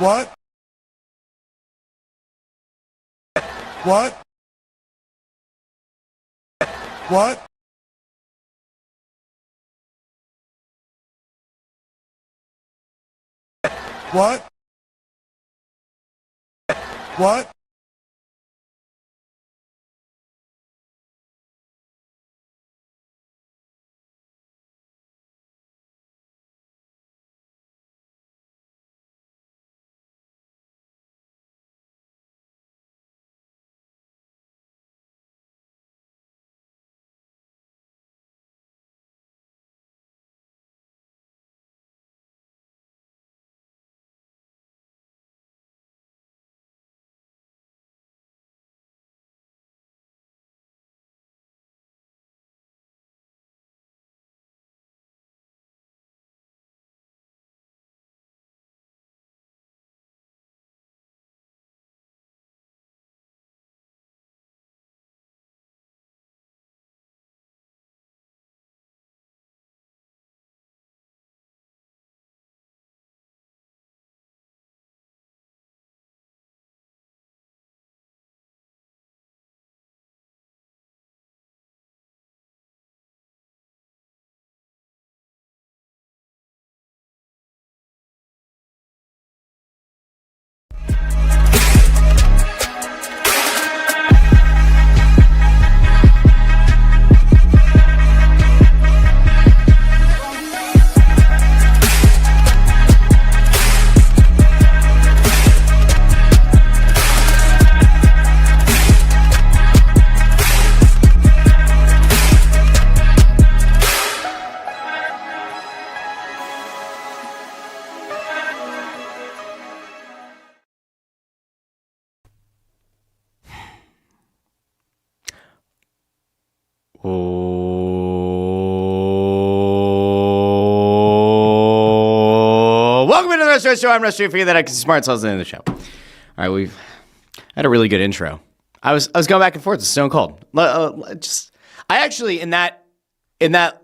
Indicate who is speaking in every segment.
Speaker 1: What? What? What? What? What?
Speaker 2: Welcome into the Russ Joy Show. I'm Russ Joy. Forget that I can smart sells in the show. All right, we've had a really good intro. I was going back and forth with Stone Cold. I actually in that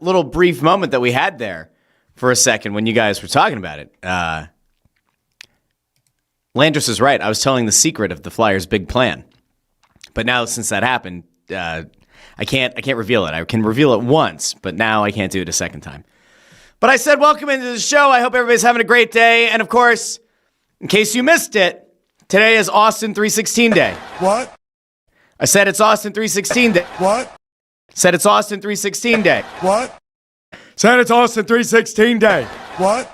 Speaker 2: little brief moment that we had there for a second when you guys were talking about it, Landris is right. I was telling the secret of the Flyers' big plan, but now since that happened, I can't reveal it. I can reveal it once, but now I can't do it a second time. But I said, welcome into the show. I hope everybody's having a great day. And of course, in case you missed it, today is Austin 316 Day.
Speaker 1: What?
Speaker 2: I said it's Austin 316 Day.
Speaker 1: What?
Speaker 2: Said it's Austin 316 Day.
Speaker 1: What?
Speaker 2: Said it's Austin 316 Day.
Speaker 1: What?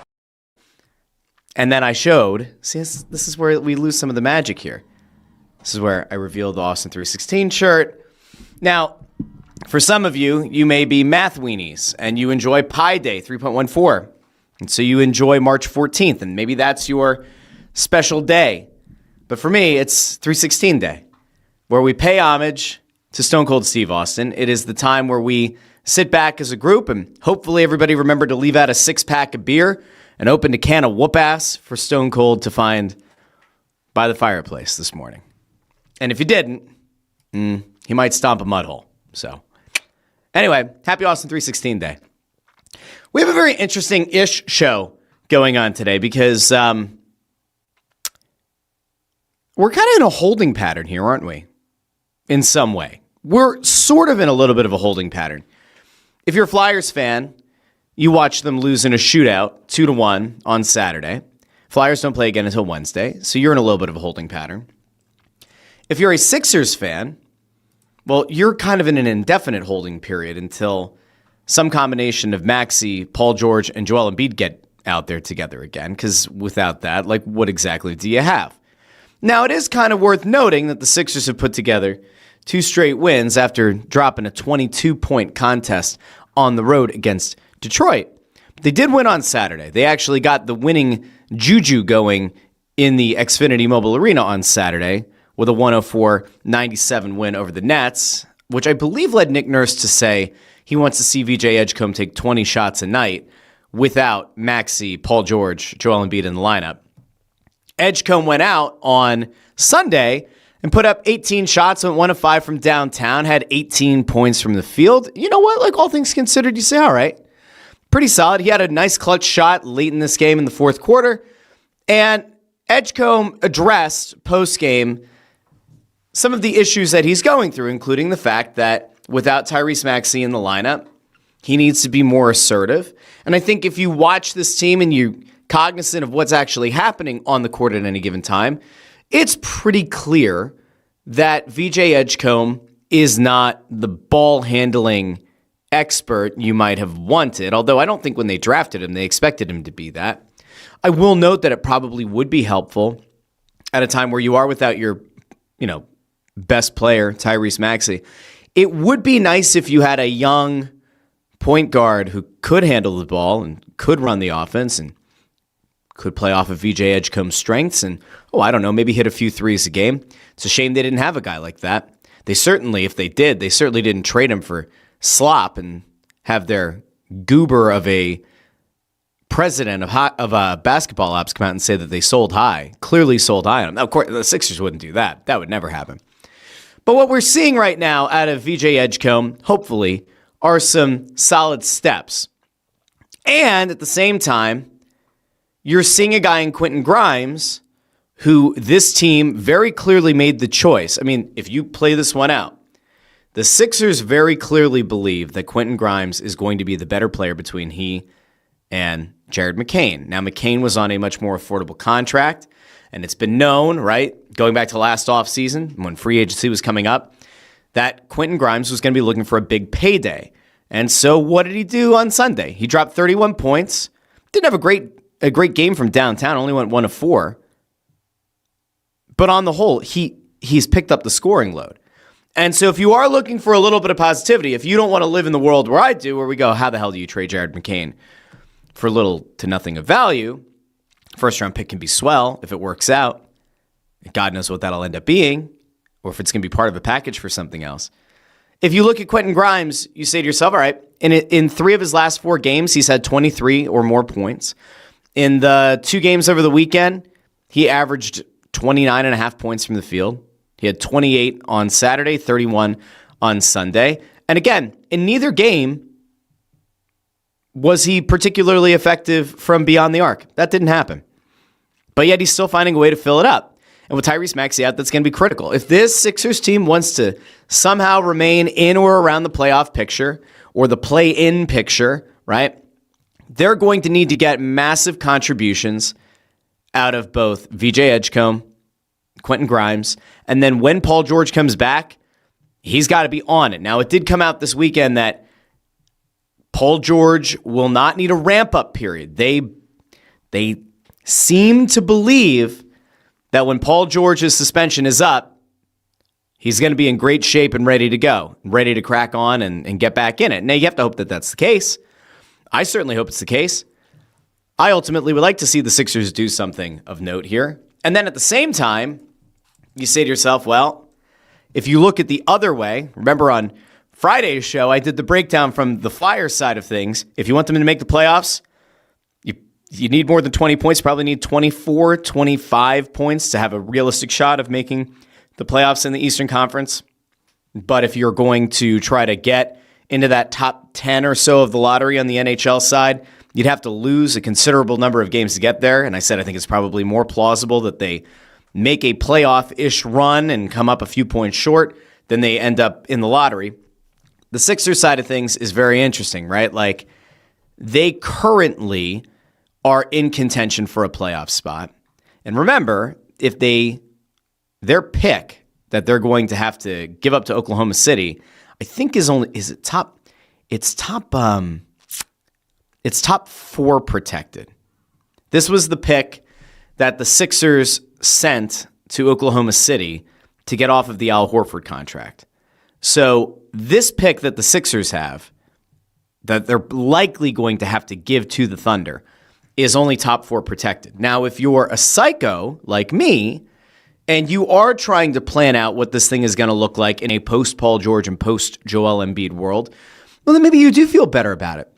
Speaker 2: And then I showed, see, this is where we lose some of the magic here. This is where I revealed the Austin 316 shirt. Now, for some of you, you may be math weenies, and you enjoy Pi Day 3.14. And so you enjoy March 14th, and maybe that's your special day. But for me, it's 316 Day, where we pay homage to Stone Cold Steve Austin. It is the time where we sit back as a group, and hopefully everybody remembered to leave out a 6-pack of beer and opened a can of whoop-ass for Stone Cold to find by the fireplace this morning. And if you didn't, he might stomp a mud hole. So anyway, happy Austin 316 Day. We have a very interesting-ish show going on today because we're kind of in a holding pattern here, aren't we? In some way. We're sort of in a little bit of a holding pattern. If you're a Flyers fan, you watch them lose in a shootout 2-1 on Saturday. Flyers don't play again until Wednesday, so you're in a little bit of a holding pattern. If you're a Sixers fan, well, you're kind of in an indefinite holding period until some combination of Maxey, Paul George, and Joel Embiid get out there together again, because without that, like, what exactly do you have? Now, it is kind of worth noting that the Sixers have put together 2 straight wins after dropping a 22-point contest on the road against Detroit. But they did win on Saturday. They actually got the winning juju going in the Xfinity Mobile Arena on Saturday with a 104-97 win over the Nets, which I believe led Nick Nurse to say he wants to see VJ Edgecombe take 20 shots a night without Maxey, Paul George, Joel Embiid in the lineup. Edgecombe went out on Sunday and put up 18 shots, went 1 of 5 from downtown, had 18 points from the field. You know what? Like, all things considered, you say, all right, pretty solid. He had a nice clutch shot late in this game in the fourth quarter. And Edgecombe addressed post-game some of the issues that he's going through, including the fact that without Tyrese Maxey in the lineup, he needs to be more assertive. And I think if you watch this team and you're cognizant of what's actually happening on the court at any given time, it's pretty clear that VJ Edgecombe is not the ball handling expert you might have wanted, although I don't think when they drafted him, they expected him to be that. I will note that it probably would be helpful at a time where you are without your, best player, Tyrese Maxey. It would be nice if you had a young point guard who could handle the ball and could run the offense and could play off of VJ Edgecombe's strengths and, maybe hit a few threes a game. It's a shame they didn't have a guy like that. They certainly didn't trade him for slop and have their goober of a president of basketball ops come out and say that they clearly sold high on him. Now, of course, the Sixers wouldn't do that. That would never happen. But what we're seeing right now out of VJ Edgecombe, hopefully, are some solid steps. And at the same time, you're seeing a guy in Quentin Grimes who this team very clearly made the choice. I mean, if you play this one out, the Sixers very clearly believe that Quentin Grimes is going to be the better player between he and Jared McCain. Now, McCain was on a much more affordable contract, and it's been known, right, going back to last offseason when free agency was coming up, that Quentin Grimes was going to be looking for a big payday. And so what did he do on Sunday? He dropped 31 points, didn't have a great game from downtown, only went 1 of 4. But on the whole, he's picked up the scoring load. And so if you are looking for a little bit of positivity, if you don't want to live in the world where I do, where we go, how the hell do you trade Jared McCain for little to nothing of value? First round pick can be swell if it works out. God knows what that'll end up being, or if it's going to be part of a package for something else. If you look at Quentin Grimes, you say to yourself, all right, in 3 of his last 4 games, he's had 23 or more points. In the 2 games over the weekend, he averaged 29.5 points from the field. He had 28 on Saturday, 31 on Sunday. And again, in neither game was he particularly effective from beyond the arc. That didn't happen. But yet he's still finding a way to fill it up. And with Tyrese Maxey out, that's going to be critical. If this Sixers team wants to somehow remain in or around the playoff picture or the play-in picture, right, they're going to need to get massive contributions out of both VJ Edgecombe, Quentin Grimes, and then when Paul George comes back, he's got to be on it. Now, it did come out this weekend that Paul George will not need a ramp-up period. They seem to believe that when Paul George's suspension is up, he's going to be in great shape and ready to go, ready to crack on and get back in it. Now, you have to hope that that's the case. I certainly hope it's the case. I ultimately would like to see the Sixers do something of note here. And then at the same time, you say to yourself, well, if you look at the other way, remember on Friday's show, I did the breakdown from the Flyers side of things. If you want them to make the playoffs, you need more than 20 points, probably need 24, 25 points to have a realistic shot of making the playoffs in the Eastern Conference. But if you're going to try to get into that top 10 or so of the lottery on the NHL side, you'd have to lose a considerable number of games to get there. And I said I think it's probably more plausible that they make a playoff-ish run and come up a few points short than they end up in the lottery. The Sixers side of things is very interesting, right? Like, they currently are in contention for a playoff spot. And remember, if their pick that they're going to have to give up to Oklahoma City, I think it's top 4 protected. This was the pick that the Sixers sent to Oklahoma City to get off of the Al Horford contract. So this pick that the Sixers have, that they're likely going to have to give to the Thunder, is only top 4 protected. Now, if you're a psycho like me, and you are trying to plan out what this thing is going to look like in a post-Paul George and post-Joel Embiid world, well, then maybe you do feel better about it.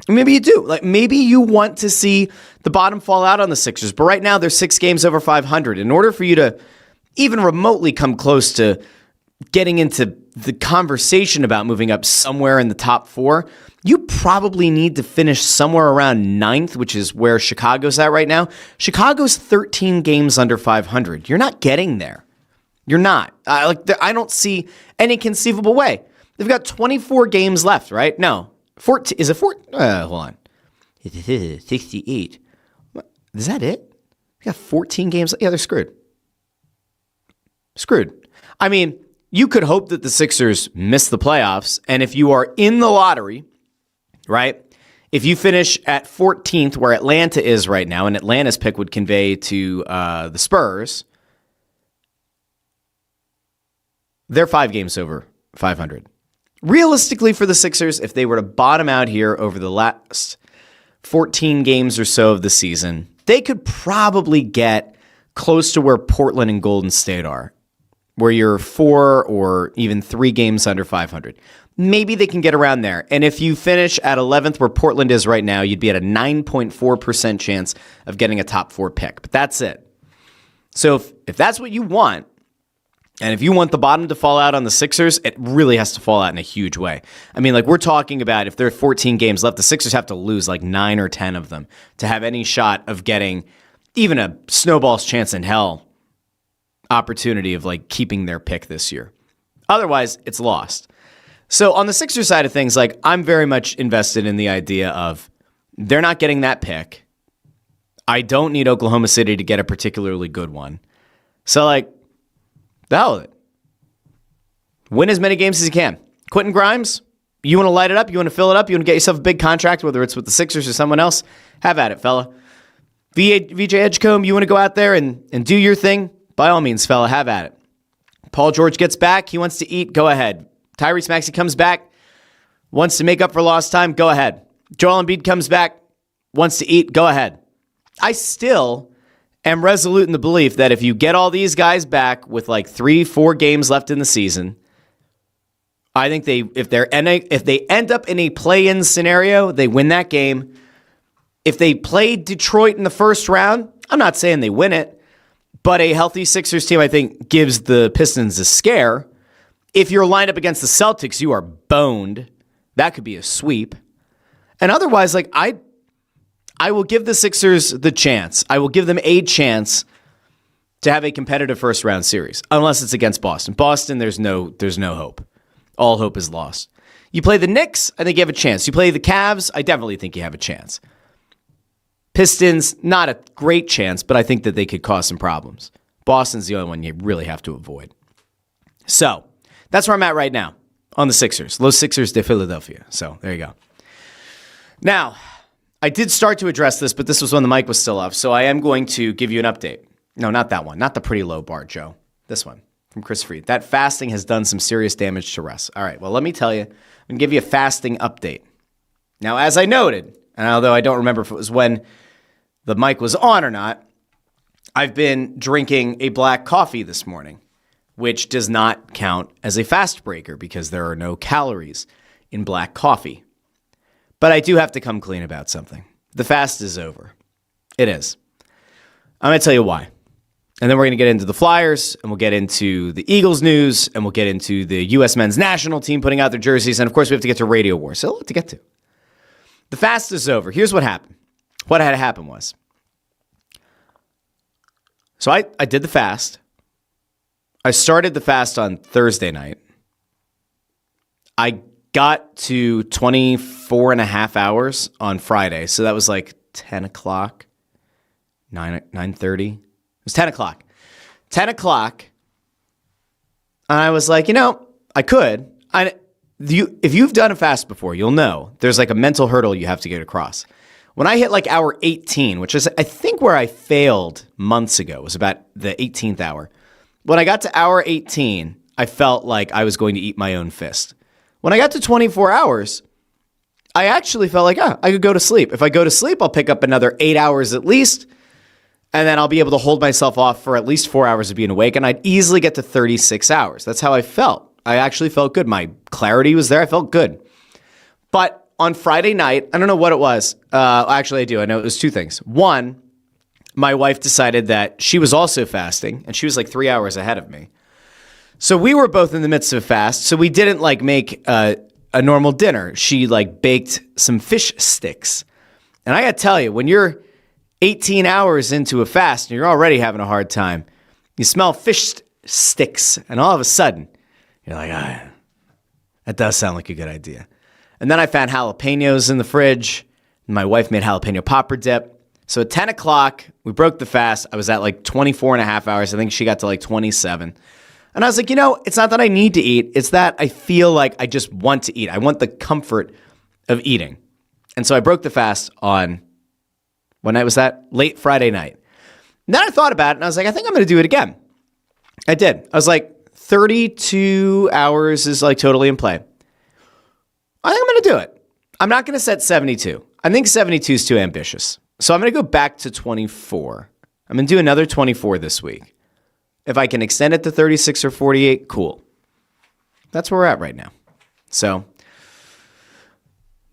Speaker 2: Maybe you do. Like, maybe you want to see the bottom fall out on the Sixers, but right now they're 6 games over 500. In order for you to even remotely come close to getting into the conversation about moving up somewhere in the top 4, you probably need to finish somewhere around 9th, which is where Chicago's at right now. Chicago's 13 games under 500. You're not getting there. You're not. I don't see any conceivable way. They've got 24 games left, right? No. 14. Is it 4? Hold on. 68. Is that it? They got 14 games. Yeah, they're screwed. Screwed. I mean, you could hope that the Sixers miss the playoffs, and if you are in the lottery, right, if you finish at 14th where Atlanta is right now, and Atlanta's pick would convey to the Spurs, they're 5 games over 500. Realistically for the Sixers, if they were to bottom out here over the last 14 games or so of the season, they could probably get close to where Portland and Golden State are, where you're 4 or even 3 games under 500. Maybe they can get around there. And if you finish at 11th where Portland is right now, you'd be at a 9.4% chance of getting a top 4 pick. But that's it. So if that's what you want, and if you want the bottom to fall out on the Sixers, it really has to fall out in a huge way. I mean, like we're talking about if there are 14 games left, the Sixers have to lose like 9 or 10 of them to have any shot of getting even a snowball's chance in hell opportunity of like keeping their pick this year. Otherwise, it's lost. So on the Sixers side of things, like I'm very much invested in the idea of they're not getting that pick. I don't need Oklahoma City to get a particularly good one. So like, the hell with it. Win as many games as you can. Quentin Grimes, you want to light it up? You want to fill it up? You want to get yourself a big contract, whether it's with the Sixers or someone else? Have at it, fella. VJ Edgecombe, you want to go out there and do your thing? By all means, fella, have at it. Paul George gets back. He wants to eat. Go ahead. Tyrese Maxey comes back. Wants to make up for lost time. Go ahead. Joel Embiid comes back. Wants to eat. Go ahead. I still am resolute in the belief that if you get all these guys back with like 3-4 games left in the season, I think if they end up in a play-in scenario, they win that game. If they play Detroit in the first round, I'm not saying they win it, but a healthy Sixers team, I think, gives the Pistons a scare. If you're lined up against the Celtics, you are boned. That could be a sweep. And otherwise, like I will give the Sixers the chance. I will give them a chance to have a competitive first-round series, unless it's against Boston. Boston, there's no hope. All hope is lost. You play the Knicks, I think you have a chance. You play the Cavs, I definitely think you have a chance. Pistons, not a great chance, but I think that they could cause some problems. Boston's the only one you really have to avoid. So, that's where I'm at right now on the Sixers. Los Sixers de Philadelphia. So, there you go. Now, I did start to address this, but this was when the mic was still off, so I am going to give you an update. No, not that one. Not the pretty low bar, Joe. This one from Chris Freed. That fasting has done some serious damage to Russ. All right, well, let me tell you. I'm going to give you a fasting update. Now, as I noted, and although I don't remember if it was when the mic was on or not, I've been drinking a black coffee this morning, which does not count as a fast breaker because there are no calories in black coffee. But I do have to come clean about something. The fast is over. It is. I'm going to tell you why. And then we're going to get into the Flyers, and we'll get into the Eagles news, and we'll get into the U.S. men's national team putting out their jerseys. And, of course, we have to get to Radio War. So a lot to get to. The fast is over. Here's what happened. What had to happen was, so I did the fast. I started the fast on Thursday night. I got to 24 and a half hours on Friday. So that was like 10 o'clock, 9:30. It was 10 o'clock. 10 o'clock. And I was like, I could. If you've done a fast before, you'll know there's like a mental hurdle you have to get across. When I hit like hour 18, which is I think where I failed months ago, was about the 18th hour. When I got to hour 18, I felt like I was going to eat my own fist. When I got to 24 hours, I actually felt like, I could go to sleep. If I go to sleep, I'll pick up another 8 hours at least, and then I'll be able to hold myself off for at least 4 hours of being awake, and I'd easily get to 36 hours. That's how I felt. I actually felt good. My clarity was there. I felt good. But on Friday night, I don't know what it was. Actually, I do. I know it was 2 things. One, my wife decided that she was also fasting, and she was like 3 hours ahead of me. So we were both in the midst of a fast, so we didn't like make a normal dinner. She like baked some fish sticks. And I got to tell you, when you're 18 hours into a fast and you're already having a hard time, you smell fish sticks, and all of a sudden, you're like, that does sound like a good idea. And then I found jalapenos in the fridge. My wife made jalapeno popper dip. So at 10 o'clock, we broke the fast. I was at like 24 and a half hours. I think she got to like 27. And I was like, it's not that I need to eat. It's that I feel like I just want to eat. I want the comfort of eating. And so I broke the fast on, what night was that? Late Friday night. And then I thought about it and I was like, I think I'm going to do it again. I did. I was like, 32 hours is like totally in play. I think I'm going to do it. I'm not going to set 72. I think 72 is too ambitious. So I'm going to go back to 24. I'm going to do another 24 this week. If I can extend it to 36 or 48, cool. That's where we're at right now. So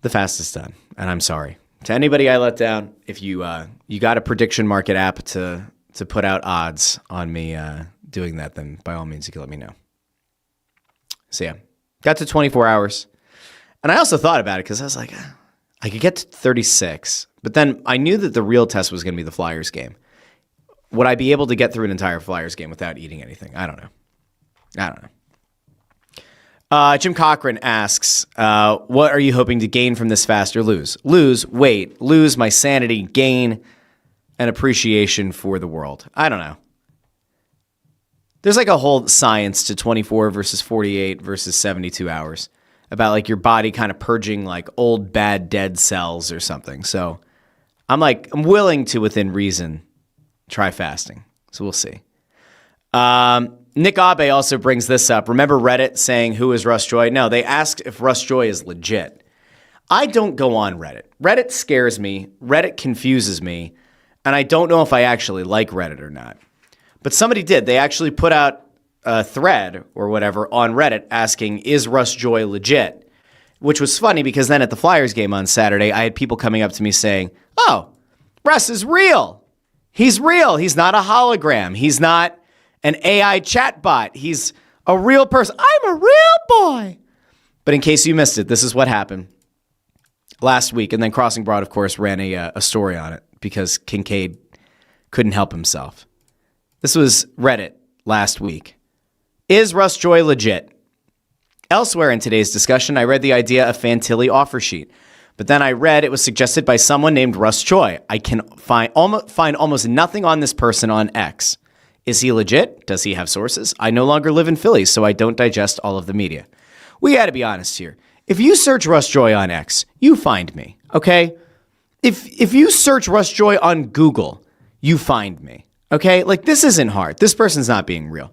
Speaker 2: the fast is done, and I'm sorry. To anybody I let down, if you got a prediction market app to put out odds on me doing that, then by all means you can let me know. So yeah, got to 24 hours. And I also thought about it because I was like, I could get to 36, but then I knew that the real test was going to be the Flyers game. Would I be able to get through an entire Flyers game without eating anything? I don't know. Jim Cochran asks, what are you hoping to gain from this fast or lose? Lose my sanity, gain an appreciation for the world. I don't know. There's like a whole science to 24 versus 48 versus 72 hours about like your body kind of purging like old, bad, dead cells or something. So I'm willing to, within reason, try fasting. So we'll see. Nick Abe also brings this up. Remember Reddit saying, who is Russ Joy? No, they asked if Russ Joy is legit. I don't go on Reddit. Reddit scares me. Reddit confuses me. And I don't know if I actually like Reddit or not. But somebody did. They actually put out a thread or whatever on Reddit asking, is Russ Joy legit? Which was funny because then at the Flyers game on Saturday, I had people coming up to me saying, oh, Russ is real. He's real. He's not a hologram. He's not an AI chatbot. He's a real person. I'm a real boy. But in case you missed it, this is what happened last week. And then Crossing Broad, of course, ran a story on it because Kincaid couldn't help himself. This was Reddit last week. Is Russ Joy legit? Elsewhere in today's discussion, I read the idea of Fantilli offer sheet. But then I read it was suggested by someone named Russ Joy. I can find almost nothing on this person on X. Is he legit? Does he have sources? I no longer live in Philly, so I don't digest all of the media. We got to be honest here. If you search Russ Joy on X, you find me, okay? If you search Russ Joy on Google, you find me, okay? Like, this isn't hard. This person's not being real.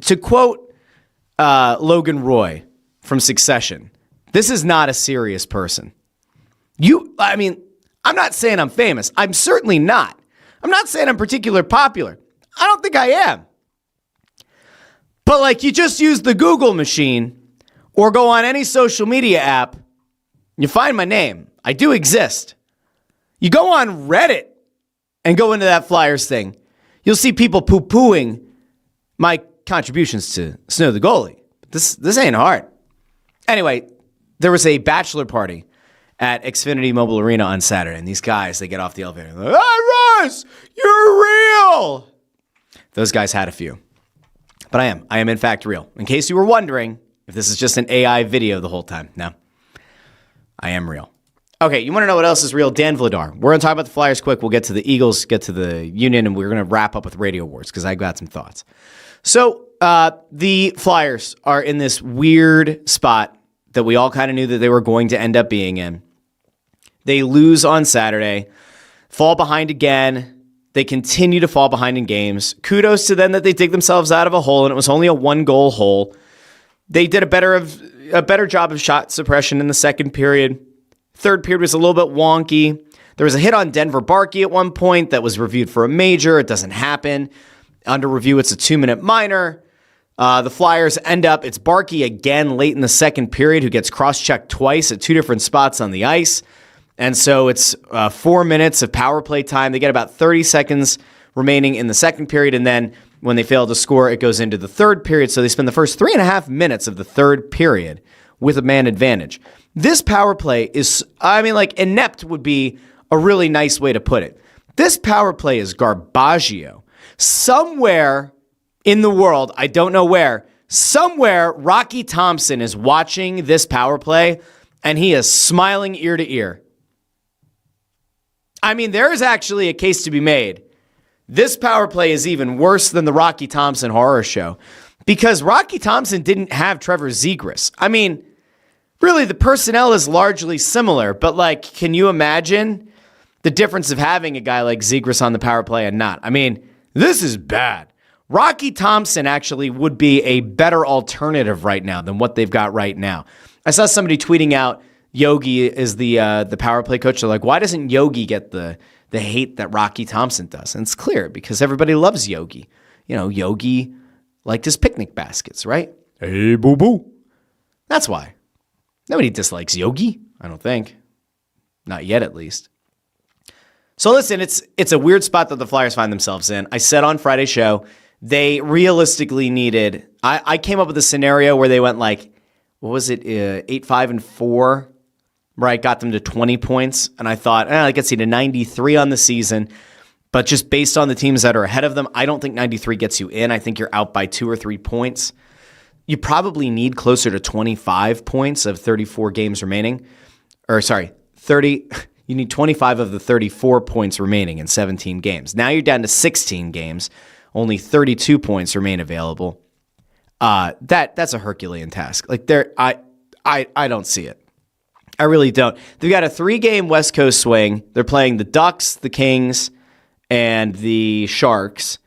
Speaker 2: To quote Logan Roy from Succession, this is not a serious person. I'm not saying I'm famous. I'm certainly not. I'm not saying I'm particularly popular. I don't think I am. But like, you just use the Google machine or go on any social media app, you find my name. I do exist. You go on Reddit and go into that Flyers thing. You'll see people poo-pooing my contributions to Snow the Goalie. This ain't hard. Anyway, there was a bachelor party at Xfinity Mobile Arena on Saturday, and these guys, they get off the elevator. They're like, hey, Russ, you're real. Those guys had a few. But I am in fact real. In case you were wondering if this is just an AI video the whole time. No, I am real. Okay, you want to know what else is real? Dan Vladar. We're going to talk about the Flyers quick. We'll get to the Eagles, get to the Union, and we're going to wrap up with Radio Wars because I got some thoughts. So the Flyers are in this weird spot that we all kind of knew that they were going to end up being in. They lose on Saturday, fall behind again. They continue to fall behind in games. Kudos to them that they dig themselves out of a hole, and it was only a 1-goal hole. They did a better job of shot suppression in the second period. Third period was a little bit wonky. There was a hit on Denver Barkey at one point that was reviewed for a major. It doesn't happen. Under review, it's a 2-minute minor. The Flyers end up, it's Barkey again late in the second period who gets cross-checked twice at two different spots on the ice. And so it's 4 minutes of power play time. They get about 30 seconds remaining in the second period, and then When they fail to score, it goes into the third period. So they spend the first 3.5 minutes of the third period with a man advantage. This power play is, inept would be a really nice way to put it. This power play is garbaggio. Somewhere in the world, I don't know where, somewhere Rocky Thompson is watching this power play and he is smiling ear to ear. There is actually a case to be made. This power play is even worse than the Rocky Thompson horror show because Rocky Thompson didn't have Trevor Zegras. Really, the personnel is largely similar, but can you imagine the difference of having a guy like Zegras on the power play and not? This is bad. Rocky Thompson actually would be a better alternative right now than what they've got right now. I saw somebody tweeting out Yogi is the power play coach. They're like, why doesn't Yogi get the hate that Rocky Thompson does? And it's clear because everybody loves Yogi. Yogi liked his picnic baskets, right? Hey, boo-boo. That's why. Nobody dislikes Yogi, I don't think. Not yet, at least. So listen, it's a weird spot that the Flyers find themselves in. I said on Friday's show, they realistically needed, I came up with a scenario where they went 8-5-4, right? Got them to 20 points. And I thought, I could see to 93 on the season. But just based on the teams that are ahead of them, I don't think 93 gets you in. I think you're out by 2 or 3 points. You probably need closer to 25 points of 34 games remaining. 30. You need 25 of the 34 points remaining in 17 games. Now you're down to 16 games. Only 32 points remain available. That's a Herculean task. I don't see it. I really don't. They've got a 3-game West Coast swing. They're playing the Ducks, the Kings, and the Sharks.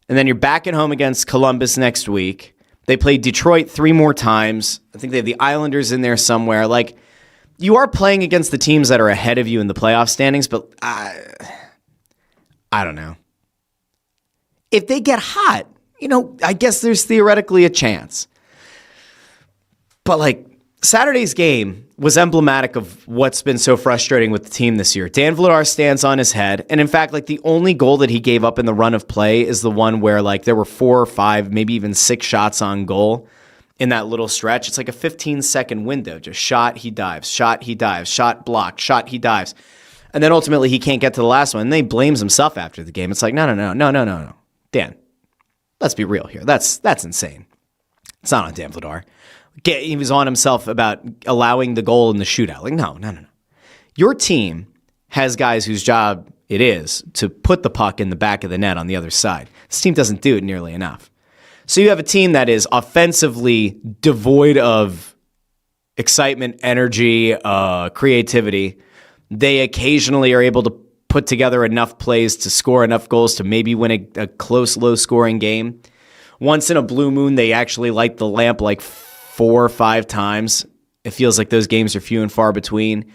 Speaker 2: And then you're back at home against Columbus next week. They play Detroit 3 more times. I think they have the Islanders in there somewhere. You are playing against the teams that are ahead of you in the playoff standings, but I don't know. If they get hot, I guess there's theoretically a chance. But Saturday's game was emblematic of what's been so frustrating with the team this year. Dan Vladar stands on his head. And in fact, the only goal that he gave up in the run of play is the one where there were 4 or 5, maybe even 6 shots on goal in that little stretch. It's a 15-second window. Just shot, he dives, shot, he dives, shot, blocked, shot, he dives. And then ultimately he can't get to the last one. And then he blames himself after the game. It's no. Dan, let's be real here. That's insane. It's not on Dan Vladar. He was on himself about allowing the goal in the shootout. No. Your team has guys whose job it is to put the puck in the back of the net on the other side. This team doesn't do it nearly enough. So you have a team that is offensively devoid of excitement, energy, creativity. They occasionally are able to put together enough plays to score enough goals to maybe win a close, low-scoring game. Once in a blue moon, they actually light the lamp 4 or 5 times. It feels like those games are few and far between.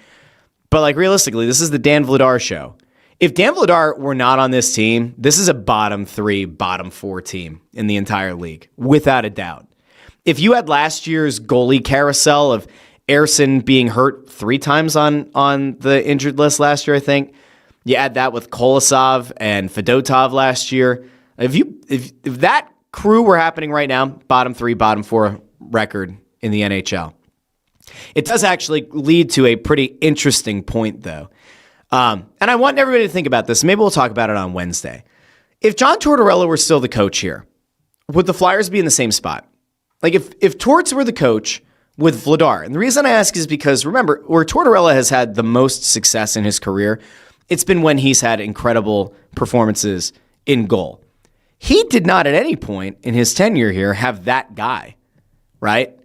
Speaker 2: But realistically, this is the Dan Vladar show. If Dan Vladar were not on this team, this is a bottom 3, bottom 4 team in the entire league, without a doubt. If you had last year's goalie carousel of Ersson being hurt 3 times on the injured list last year, I think, you add that with Kolosov and Fedotov last year. If that crew were happening right now, bottom 3, bottom 4 record in the NHL. It does actually lead to a pretty interesting point, though. And I want everybody to think about this. Maybe we'll talk about it on Wednesday. If John Tortorella were still the coach here, would the Flyers be in the same spot? If Torts were the coach with Vladar, and the reason I ask is because, remember, where Tortorella has had the most success in his career, it's been when he's had incredible performances in goal. He did not at any point in his tenure here have that guy, right?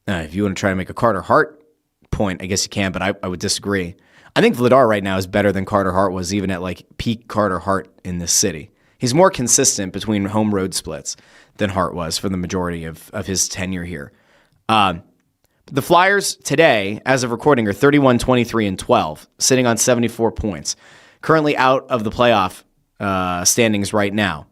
Speaker 2: If you want to try to make a Carter Hart point, I guess you can, but I would disagree. I think Vladar right now is better than Carter Hart was even at peak Carter Hart in this city. He's more consistent between home road splits than Hart was for the majority of his tenure here. The Flyers today, as of recording, are 31, 23, and 12, sitting on 74 points. Currently out of the playoff standings right now.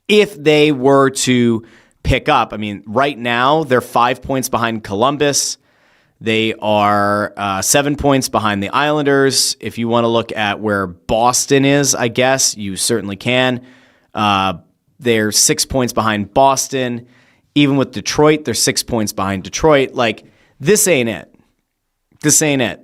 Speaker 2: If they were to pick up, right now they're 5 points behind Columbus. They are 7 points behind the Islanders. If you want to look at where Boston is, I guess, you certainly can. They're 6 points behind Boston. Even with Detroit, they're 6 points behind Detroit. Like, this ain't it. This ain't it.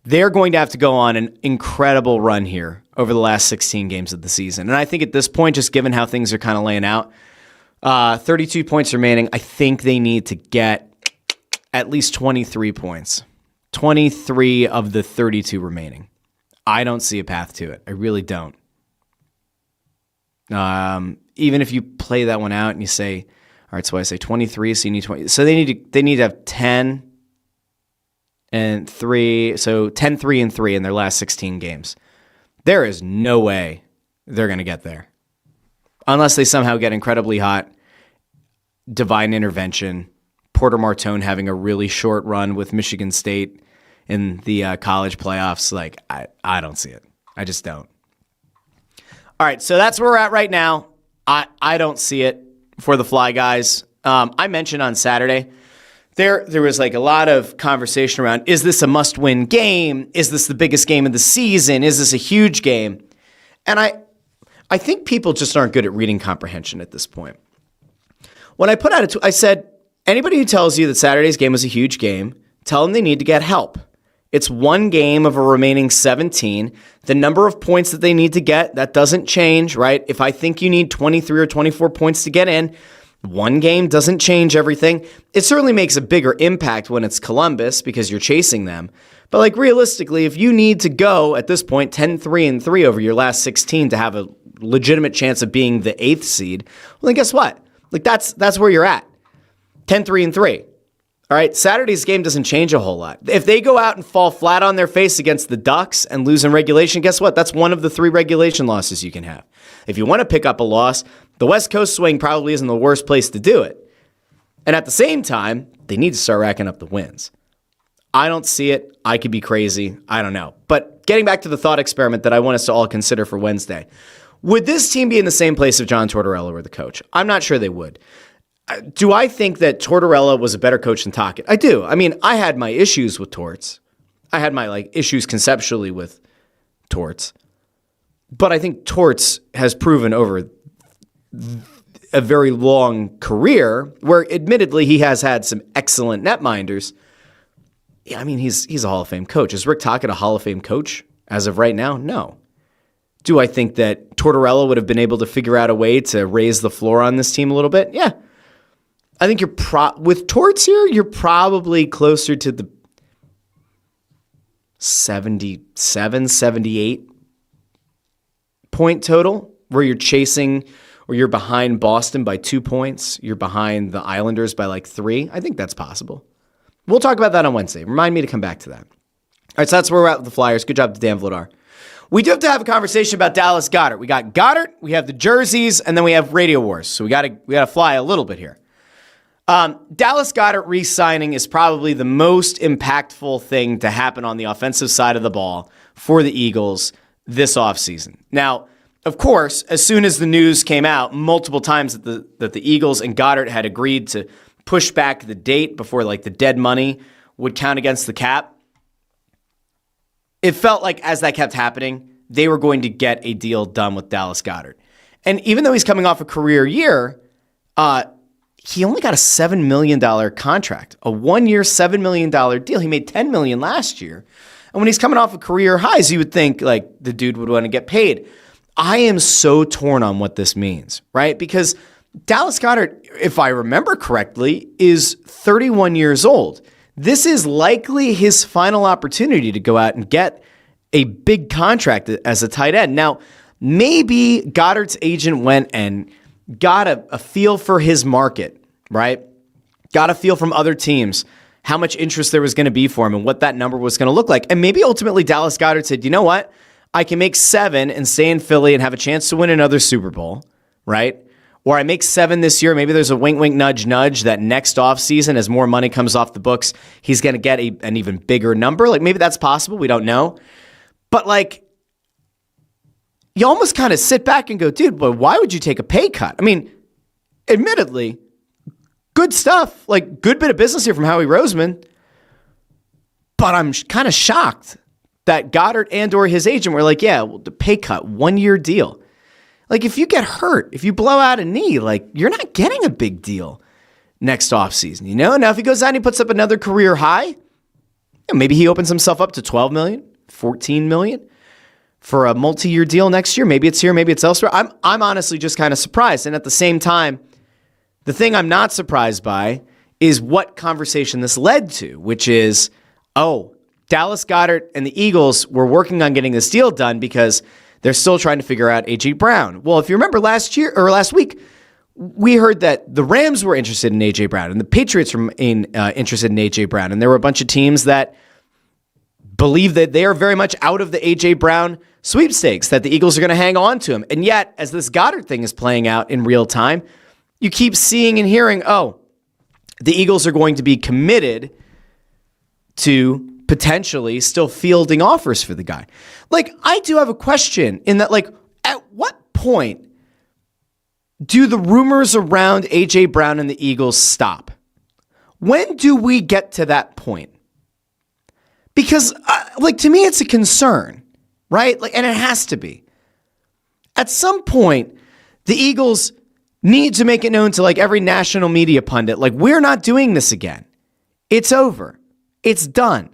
Speaker 2: They're going to have to go on an incredible run here over the last 16 games of the season. And I think at this point, just given how things are kind of laying out, 32 points remaining, I think they need to get at least 23 points. 23 of the 32 remaining. I don't see a path to it. I really don't. Even if you play that one out and you say, all right, so I say 23, so you need 20. So they need to have 10 and 3, so 10, 3, and 3 in their last 16 games. There is no way they're going to get there. Unless they somehow get incredibly hot, divine intervention, Porter Martone having a really short run with Michigan State in the college playoffs. Like, I don't see it. I just don't. All right, so that's where we're at right now. I don't see it for the Fly guys. I mentioned on Saturday, there was like a lot of conversation around, is this a must-win game? Is this the biggest game of the season? Is this a huge game? And I think people just aren't good at reading comprehension at this point. When I put out I said, anybody who tells you that Saturday's game was a huge game, tell them they need to get help. It's one game of a remaining 17. The number of points that they need to get, that doesn't change, right? If I think you need 23 or 24 points to get in, one game doesn't change everything. It certainly makes a bigger impact when it's Columbus because you're chasing them. But like realistically, if you need to go at this point 10, 3, and 3 over your last 16 to have a legitimate chance of being the 8th seed, well then guess what? Like that's where you're at. 10, 3, and 3. All right, Saturday's game doesn't change a whole lot. If they go out and fall flat on their face against the Ducks and lose in regulation, guess what? That's one of the 3 regulation losses you can have. If you want to pick up a loss, the West Coast swing probably isn't the worst place to do it. And at the same time, they need to start racking up the wins. I don't see it. I could be crazy. I don't know. But getting back to the thought experiment that I want us to all consider for Wednesday, would this team be in the same place if John Tortorella were the coach? I'm not sure they would. Do I think that Tortorella was a better coach than Tocchet? I do. I mean, I had my issues with Torts. I had my issues conceptually with Torts. But I think Torts has proven over a very long career where admittedly he has had some excellent netminders. Yeah, I mean, he's a Hall of Fame coach. Is Rick Tocchet a Hall of Fame coach as of right now? No. Do I think that Tortorella would have been able to figure out a way to raise the floor on this team a little bit? Yeah. I think with Torts here, you're probably closer to the 77, 78 point total where you're chasing or you're behind Boston by 2 points. You're behind the Islanders by 3. I think that's possible. We'll talk about that on Wednesday. Remind me to come back to that. All right, so that's where we're at with the Flyers. Good job to Dan Vladar. We do have to have a conversation about Dallas Goedert. We got Goedert, we have the jerseys, and then we have Radio Wars. So we got to fly a little bit here. Dallas Goedert re-signing is probably the most impactful thing to happen on the offensive side of the ball for the Eagles this offseason. Now, of course, as soon as the news came out multiple times that the Eagles and Goedert had agreed to push back the date before the dead money would count against the cap, it felt like as that kept happening, they were going to get a deal done with Dallas Goedert. And even though he's coming off a career year, he only got a $7 million contract, a 1-year, $7 million deal. He made $10 million last year. And when he's coming off of career highs, you would think the dude would want to get paid. I am so torn on what this means, right? Because Dallas Goedert, if I remember correctly, is 31 years old. This is likely his final opportunity to go out and get a big contract as a tight end. Now, maybe Goddard's agent went and got a feel for his market, right? Got a feel from other teams, how much interest there was going to be for him and what that number was going to look like. And maybe ultimately Dallas Goedert said, you know what? I can make 7 and stay in Philly and have a chance to win another Super Bowl, right? Or I make 7 this year. Maybe there's a wink, wink, nudge, nudge that next offseason, as more money comes off the books, he's going to get an even bigger number. Maybe that's possible. We don't know. But you almost kind of sit back and go, dude, but why would you take a pay cut? I mean, admittedly, good stuff, good bit of business here from Howie Roseman. But I'm kind of shocked that Goddard and or his agent were the pay cut, 1-year deal. Like, if you get hurt, if you blow out a knee, like, you're not getting a big deal next offseason, you know? Now, if he goes out and he puts up another career high, maybe he opens himself up to $12 million, $14 million for a multi-year deal next year. Maybe it's here, maybe it's elsewhere. I'm honestly just kind of surprised. And at the same time, the thing I'm not surprised by is what conversation this led to, which is, Dallas Goedert and the Eagles were working on getting this deal done because they're still trying to figure out A.J. Brown. Well, if you remember last week, we heard that the Rams were interested in A.J. Brown and the Patriots were interested in A.J. Brown. And there were a bunch of teams that believe that they are very much out of the A.J. Brown sweepstakes, that the Eagles are going to hang on to him. And yet, as this Goedert thing is playing out in real time, you keep seeing and hearing, the Eagles are going to be committed to potentially still fielding offers for the guy. Like, I do have a question in that, like, at what point do the rumors around A.J. Brown and the Eagles stop? When do we get to that point? Because, to me, it's a concern, right? Like, and it has to be. At some point, the Eagles need to make it known to, like, every national media pundit, like, we're not doing this again. It's over. It's done.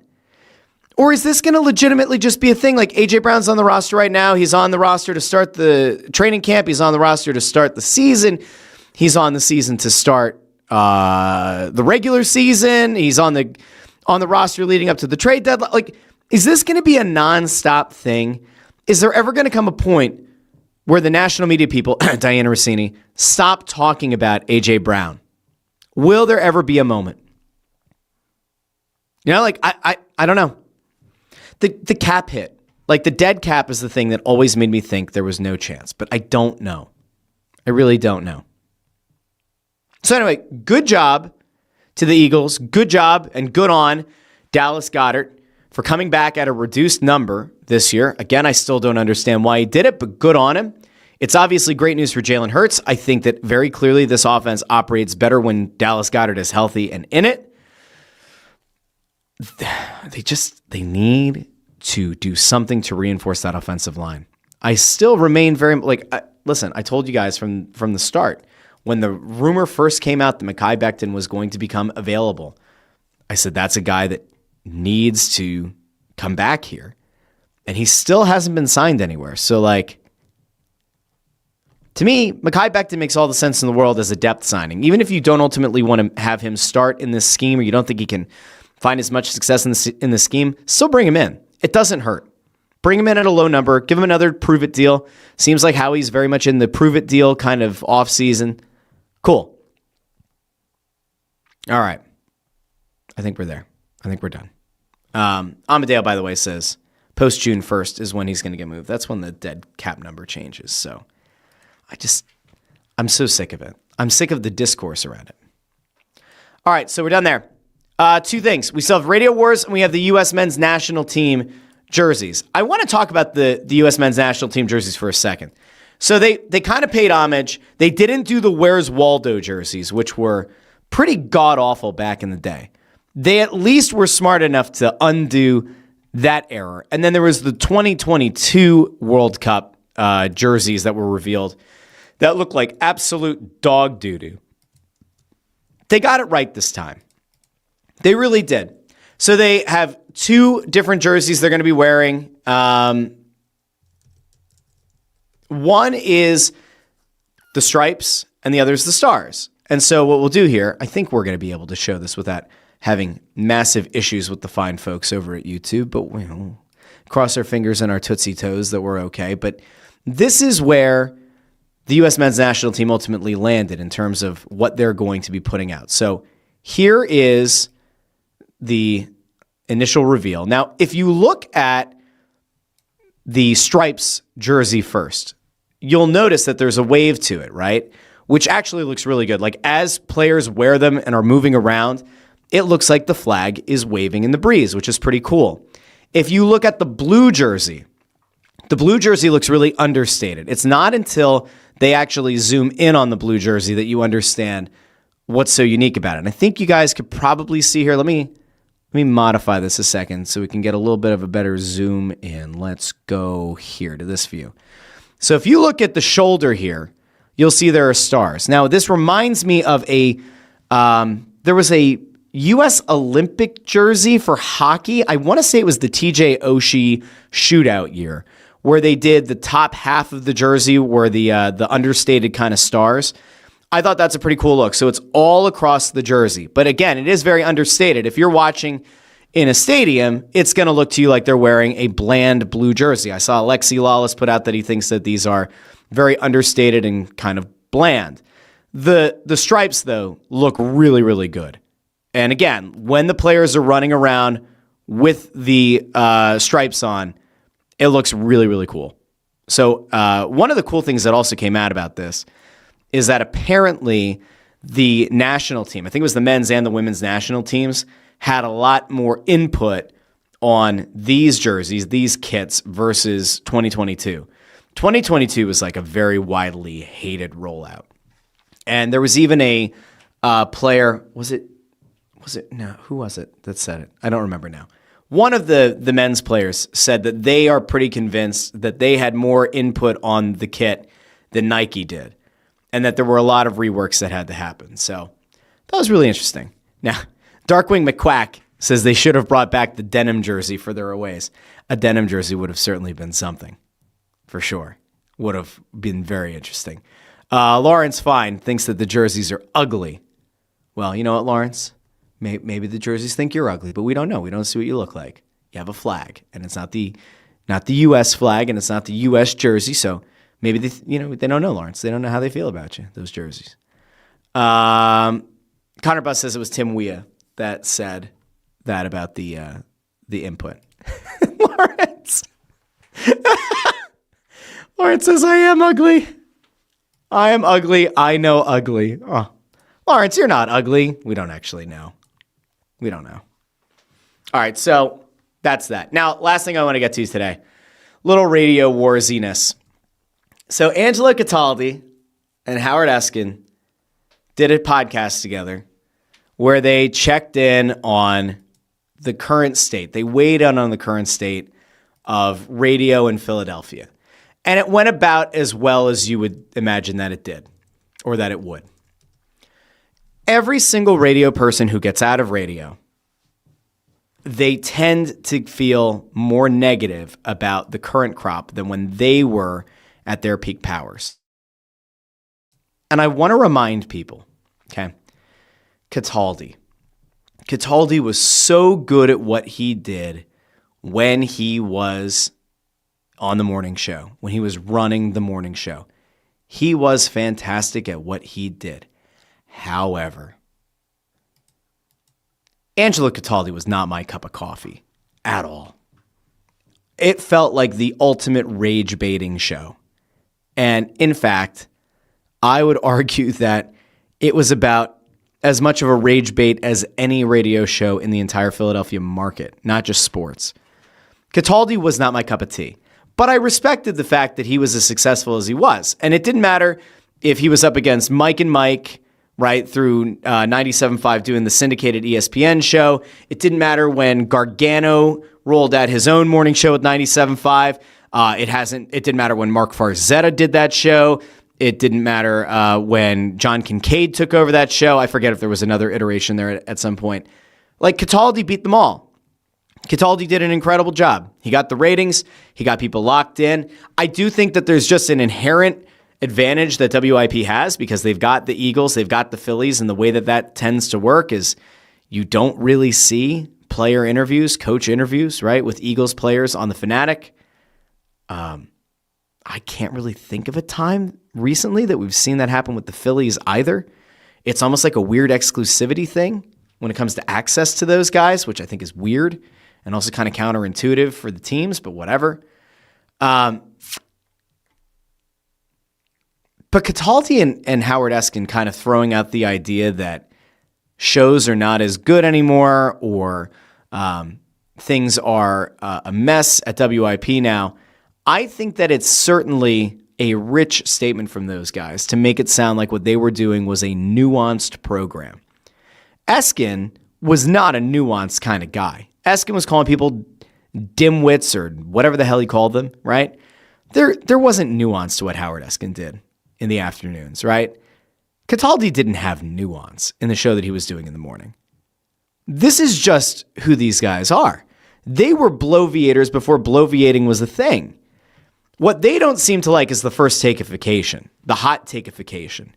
Speaker 2: Or is this going to legitimately just be a thing? Like, A.J. Brown's on the roster right now. He's on the roster to start the training camp. He's on the roster to start the season. He's on the season to start the regular season. He's on the roster leading up to the trade deadline. Like, is this going to be a nonstop thing? Is there ever going to come a point where the national media people, Diana Rossini, stop talking about A.J. Brown? Will there ever be a moment? You know, like, I don't know. The cap hit. Like, the dead cap is the thing that always made me think there was no chance. But I don't know. I really don't know. So anyway, good job to the Eagles. Good job and good on Dallas Goedert for coming back at a reduced number this year. Again, I still don't understand why he did it, but good on him. It's obviously great news for Jalen Hurts. I think that very clearly this offense operates better when Dallas Goedert is healthy and in it. They need to do something to reinforce that offensive line. I still remain very, listen, I told you guys from the start, when the rumor first came out that Mekhi Becton was going to become available, I said, that's a guy that needs to come back here. And he still hasn't been signed anywhere. So, to me, Mekhi Becton makes all the sense in the world as a depth signing. Even if you don't ultimately want to have him start in this scheme, or you don't think he can find as much success in the scheme, still bring him in. It doesn't hurt. Bring him in at a low number. Give him another prove-it deal. Seems like Howie's very much in the prove-it deal kind of off-season. Cool. All right. I think we're there. I think we're done. Amadeo, by the way, says post-June 1st is when he's going to get moved. That's when the dead cap number changes. So I'm so sick of it. I'm sick of the discourse around it. All right, so we're done there. Two things. We still have Radio Wars, and we have the U.S. men's national team jerseys. I want to talk about the U.S. men's national team jerseys for a second. So they kind of paid homage. They didn't do the Where's Waldo jerseys, which were pretty god-awful back in the day. They at least were smart enough to undo that error. And then there was the 2022 World Cup jerseys that were revealed that looked like absolute dog doo-doo. They got it right this time. They really did. So they have two different jerseys they're going to be wearing. One is the stripes and the other is the stars. And so what we'll do here, I think we're going to be able to show this without having massive issues with the fine folks over at YouTube, but we'll cross our fingers and our tootsie toes that we're okay. But this is where the U.S. men's national team ultimately landed in terms of what they're going to be putting out. So here is the initial reveal. Now, if you look at the stripes jersey first, you'll notice that there's a wave to it, right? Which actually looks really good. Like, as players wear them and are moving around, it looks like the flag is waving in the breeze, which is pretty cool. If you look at the blue jersey looks really understated. It's not until they actually zoom in on the blue jersey that you understand what's so unique about it. And I think you guys could probably see here. Let me modify this a second so we can get a little bit of a better zoom in. Let's go here to this view. So if you look at the shoulder here, you'll see there are stars. Now, this reminds me of there was a U.S. Olympic jersey for hockey. I want to say it was the TJ Oshie shootout year, where they did the top half of the jersey were the understated kind of stars. I thought that's a pretty cool look. So it's all across the jersey. But again, it is very understated. If you're watching in a stadium, it's going to look to you like they're wearing a bland blue jersey. I saw Alexi Lawless put out that he thinks that these are very understated and kind of bland. The stripes, though, look really, really good. And again, when the players are running around with the stripes on, it looks really, really cool. So one of the cool things that also came out about this is that apparently the national team, I think it was the men's and the women's national teams, had a lot more input on these jerseys, these kits, versus 2022. 2022 was like a very widely hated rollout. And there was even a player, who was it that said it? I don't remember now. One of the men's players said that they are pretty convinced that they had more input on the kit than Nike did, and that there were a lot of reworks that had to happen. So that was really interesting. Now, Darkwing McQuack says they should have brought back the denim jersey for their aways. A denim jersey would have certainly been something, for sure. Would have been very interesting. Lawrence Fine thinks that the jerseys are ugly. Well, you know what, Lawrence? Maybe the jerseys think you're ugly, but we don't know. We don't see what you look like. You have a flag, and it's not the U.S. flag, and it's not the U.S. jersey. So maybe they don't know, Lawrence. They don't know how they feel about you, those jerseys. Connor Bus says it was Tim Weah that said that about the input. Lawrence. Lawrence says, I am ugly. I am ugly. I know ugly. Oh, Lawrence, you're not ugly. We don't actually know. We don't know. All right, so that's that. Now, last thing I want to get to today, little radio warziness. So Angelo Cataldi and Howard Eskin did a podcast together where they checked in on the current state. They weighed in on the current state of radio in Philadelphia. And it went about as well as you would imagine that it did, or that it would. Every single radio person who gets out of radio, they tend to feel more negative about the current crop than when they were at their peak powers. And I want to remind people, okay, Cataldi was so good at what he did when he was on the morning show, when he was running the morning show. He was fantastic at what he did. However, Angelo Cataldi was not my cup of coffee at all. It felt like the ultimate rage baiting show. And in fact, I would argue that it was about as much of a rage bait as any radio show in the entire Philadelphia market, not just sports. Cataldi was not my cup of tea, but I respected the fact that he was as successful as he was. And it didn't matter if he was up against Mike and Mike, right, through 97.5 doing the syndicated ESPN show. It didn't matter when Gargano rolled out his own morning show with 97.5. It didn't matter when Mark Farzetta did that show. It didn't matter when John Kincaid took over that show. I forget if there was another iteration there at some point. Like, Cataldi beat them all. Cataldi did an incredible job. He got the ratings. He got people locked in. I do think that there's just an inherent advantage that WIP has because they've got the Eagles, they've got the Phillies, and the way that tends to work is you don't really see player interviews, coach interviews, right, with Eagles players on the Fanatic. I can't really think of a time recently that we've seen that happen with the Phillies either. It's almost like a weird exclusivity thing when it comes to access to those guys, which I think is weird and also kind of counterintuitive for the teams, but whatever. But Cataldi and Howard Eskin kind of throwing out the idea that shows are not as good anymore or things are a mess at WIP now. I think that it's certainly a rich statement from those guys to make it sound like what they were doing was a nuanced program. Eskin was not a nuanced kind of guy. Eskin was calling people dimwits or whatever the hell he called them, right? there wasn't nuance to what Howard Eskin did in the afternoons, right? Cataldi didn't have nuance in the show that he was doing in the morning. This is just who these guys are. They were bloviators before bloviating was a thing. What they don't seem to like is the first takeification, the hot takeification.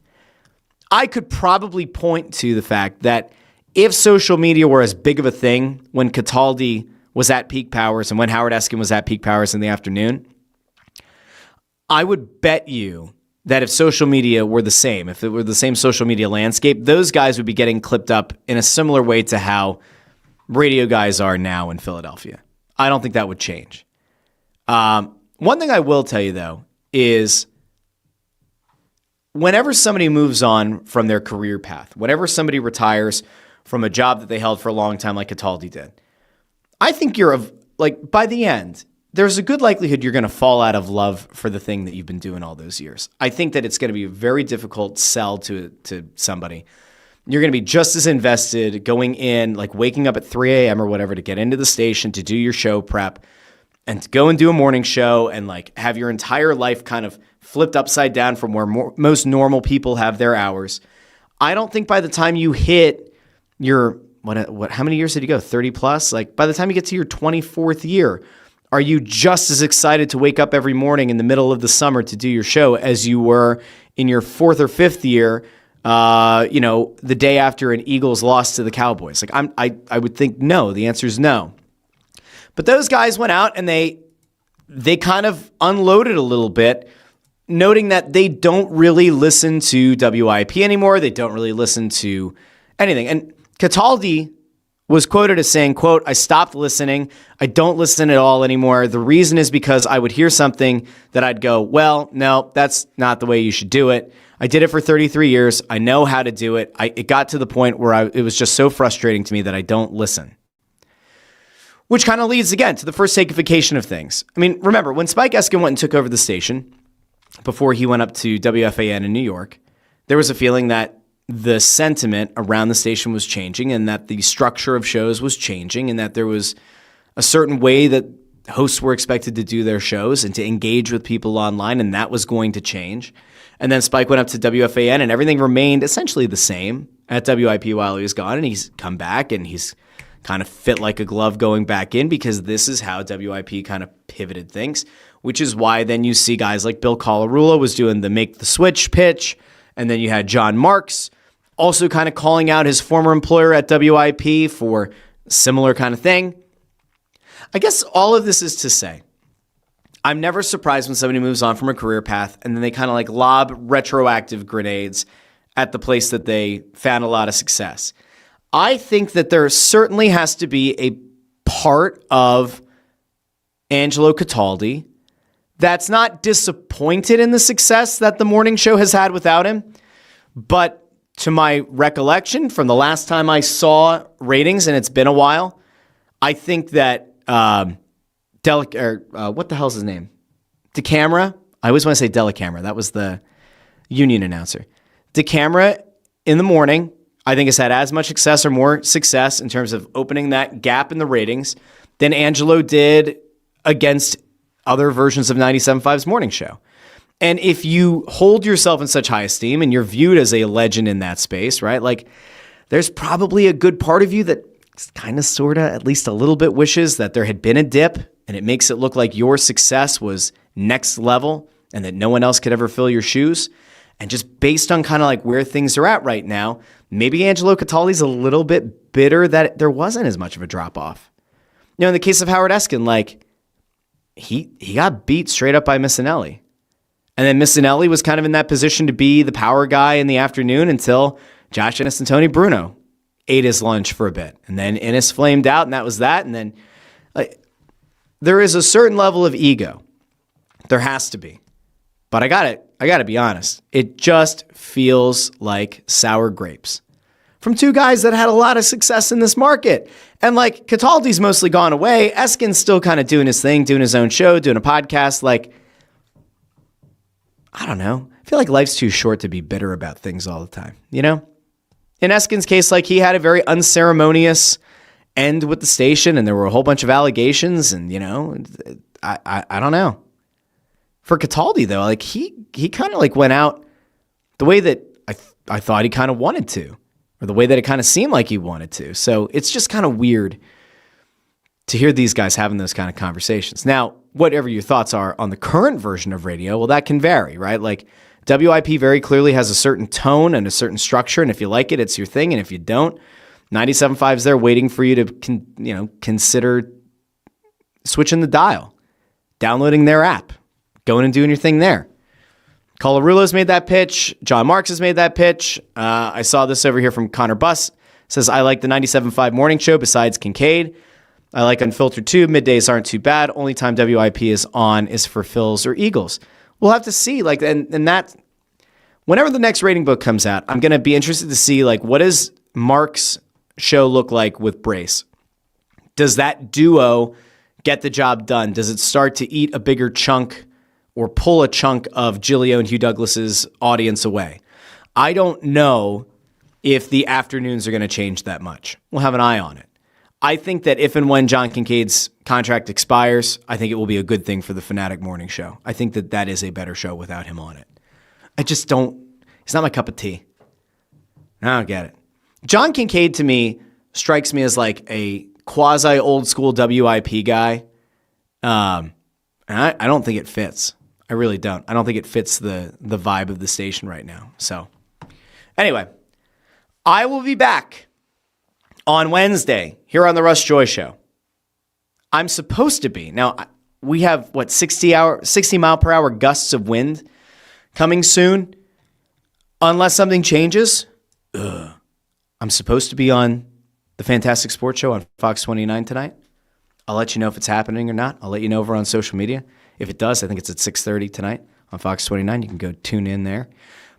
Speaker 2: I could probably point to the fact that if social media were as big of a thing when Cataldi was at peak powers and when Howard Eskin was at peak powers in the afternoon, I would bet you that if social media were the same, if it were the same social media landscape, those guys would be getting clipped up in a similar way to how radio guys are now in Philadelphia. I don't think that would change. One thing I will tell you, though, is whenever somebody moves on from their career path, whenever somebody retires from a job that they held for a long time like Cataldi did, I think by the end, there's a good likelihood you're going to fall out of love for the thing that you've been doing all those years. I think that it's going to be a very difficult sell to somebody. You're going to be just as invested going in, like waking up at 3 a.m. or whatever to get into the station to do your show prep and to go and do a morning show and like have your entire life kind of flipped upside down from where most normal people have their hours. I don't think by the time you hit your, how many years did you go? 30 plus? Like by the time you get to your 24th year, are you just as excited to wake up every morning in the middle of the summer to do your show as you were in your 4th or 5th year, the day after an Eagles lost to the Cowboys? Like I would think no. The answer is no. But those guys went out and they kind of unloaded a little bit, noting that they don't really listen to WIP anymore. They don't really listen to anything. And Cataldi was quoted as saying, quote, "I stopped listening. I don't listen at all anymore. The reason is because I would hear something that I'd go, well, no, that's not the way you should do it. I did it for 33 years. I know how to do it. It got to the point where it was just so frustrating to me that I don't listen." Which kind of leads, again, to the first takeification of things. I mean, remember, when Spike Eskin went and took over the station before he went up to WFAN in New York, there was a feeling that the sentiment around the station was changing and that the structure of shows was changing and that there was a certain way that hosts were expected to do their shows and to engage with people online, and that was going to change. And then Spike went up to WFAN and everything remained essentially the same at WIP while he was gone, and he's come back and he's kind of fit like a glove going back in because this is how WIP kind of pivoted things, which is why then you see guys like Bill Colarulo was doing the make the switch pitch, and then you had John Marks also kind of calling out his former employer at WIP for similar kind of thing. I guess all of this is to say, I'm never surprised when somebody moves on from a career path and then they kind of like lob retroactive grenades at the place that they found a lot of success. I think that there certainly has to be a part of Angelo Cataldi that's not disappointed in the success that the morning show has had without him, but to my recollection from the last time I saw ratings, and it's been a while, I think that what the hell's his name? DeCamera. I always want to say Delicamera. That was the union announcer. DeCamera in the morning, I think has had as much success or more success in terms of opening that gap in the ratings than Angelo did against other versions of 97.5's morning show. And if you hold yourself in such high esteem and you're viewed as a legend in that space, right? Like there's probably a good part of you that kind of, sort of, at least a little bit wishes that there had been a dip and it makes it look like your success was next level and that no one else could ever fill your shoes. And just based on kind of like where things are at right now, maybe Angelo Cataldi's a little bit bitter that there wasn't as much of a drop off. In the case of Howard Eskin, like he got beat straight up by Missinelli. And then Missinelli was kind of in that position to be the power guy in the afternoon until Josh Innes and Tony Bruno ate his lunch for a bit. And then Innes flamed out, and that was that. And then there is a certain level of ego. There has to be. But I got to be honest. It just feels like sour grapes from two guys that had a lot of success in this market. And like Cataldi's mostly gone away. Eskin's still kind of doing his thing, doing his own show, doing a podcast. Like, I don't know. I feel like life's too short to be bitter about things all the time, you know? In Eskin's case, like he had a very unceremonious end with the station and there were a whole bunch of allegations and, I don't know. For Cataldi, though, like he kind of like went out the way that I thought he kind of wanted to, or the way that it kind of seemed like he wanted to. So it's just kind of weird to hear these guys having those kind of conversations. Now, whatever your thoughts are on the current version of radio, well, that can vary, right? Like WIP very clearly has a certain tone and a certain structure, and if you like it, it's your thing, and if you don't, 97.5 is there waiting for you to consider switching the dial, downloading their app, going and doing your thing there. Colarulo's made that pitch. John Marks has made that pitch. I saw this over here from Connor Buss. Says, I like the 97.5 morning show besides Kincaid. I like Unfiltered too. Middays aren't too bad. Only time WIP is on is for Phils or Eagles. We'll have to see. Like, and that, whenever the next rating book comes out, I'm going to be interested to see, like, what does Mark's show look like with Brace? Does that duo get the job done? Does it start to eat a bigger chunk or pull a chunk of Gilio and Hugh Douglas's audience away? I don't know if the afternoons are going to change that much. We'll have an eye on it. I think that if and when John Kincaid's contract expires, I think it will be a good thing for the Fanatic Morning Show. I think that that is a better show without him on it. I just don't, it's not my cup of tea. I don't get it. John Kincaid to me strikes me as like a quasi old school WIP guy. And I don't think it fits. I really don't. I don't think it fits the vibe of the station right now. So anyway, I will be back on Wednesday here on the Russ Joy Show. I'm supposed to be. Now, we have, 60 mile per hour gusts of wind coming soon. Unless something changes, I'm supposed to be on the Fantastic Sports Show on Fox 29 tonight. I'll let you know if it's happening or not. I'll let you know over on social media. If it does, I think it's at 6:30 tonight on Fox 29. You can go tune in there.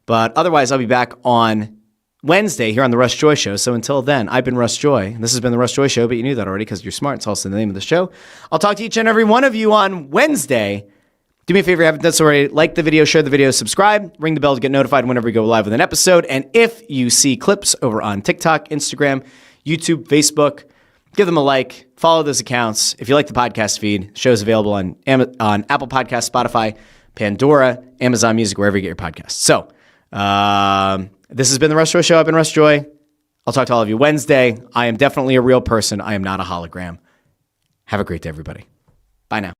Speaker 2: But otherwise, I'll be back on Wednesday here on the Russ Joy Show. So until then, I've been Russ Joy. This has been the Russ Joy Show, but you knew that already because you're smart. It's also the name of the show. I'll talk to each and every one of you on Wednesday. Do me a favor, if you haven't done so already, like the video, share the video, subscribe, ring the bell to get notified whenever we go live with an episode. And if you see clips over on TikTok, Instagram, YouTube, Facebook, give them a like, follow those accounts. If you like the podcast feed, the show's available on Apple Podcasts, Spotify, Pandora, Amazon Music, wherever you get your podcasts. So this has been the Russ Joy Show. I've been Russ Joy. I'll talk to all of you Wednesday. I am definitely a real person. I am not a hologram. Have a great day, everybody. Bye now.